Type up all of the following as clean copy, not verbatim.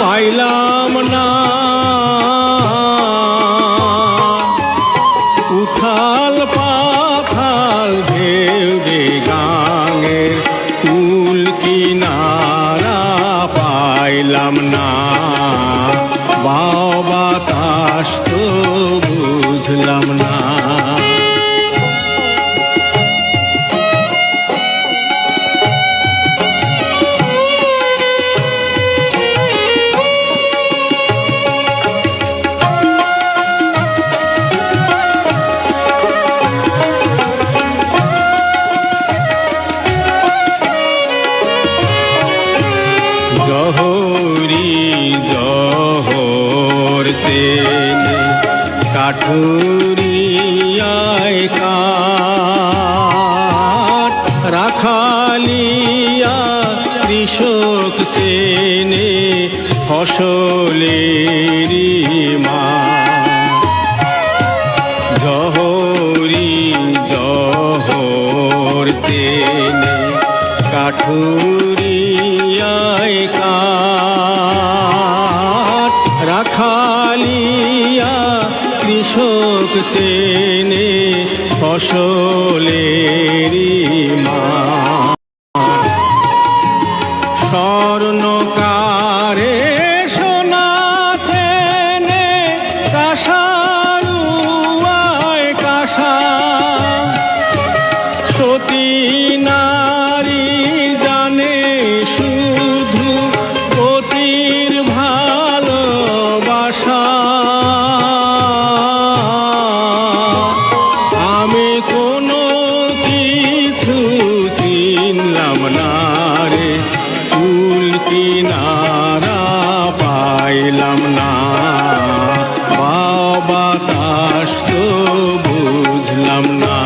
পাইলাম না। উথাল পাথাল ঢেউ রে গাঙের কুল কিনারা পাইলাম না। বাতাস তো বুঝলাম না। জহরি জহর চেনে কাঠুরিয়ায় কাঠ রাখালিয়া কৃষক চেনে ফসলেরই মা। জহরি জহর চেনে কাঠুরিয়ায় কাঠ রাখালিয়া কৃষক চেনে ফসলেরই মা। স্বর্ণকারে সোনা চেনে কাঁসারুয়ায় কাঁসা। সতী নারী জানে শুধু পতির ভালোবাসা। আমি কোনো কিছু চিনলাম না রে, কুল কিনারা পাইলাম না। বাতাস তো বুঝলাম না।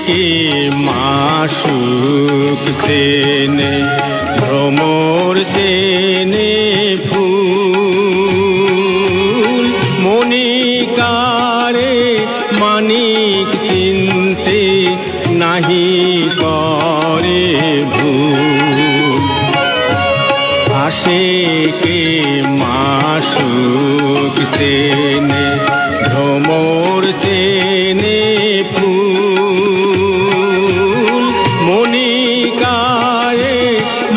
কে মাসুক চেনে ভ্রমর চেনে ফুল। মণিকারে মানিক চিনতে নাহি করে ভুল। আসে কে মাসুক চেনে ভ্রমর চেনে ফুল। মণিকারে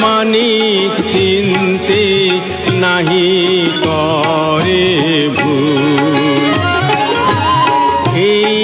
মানিক চিনতে নাহি করে ভুল। এই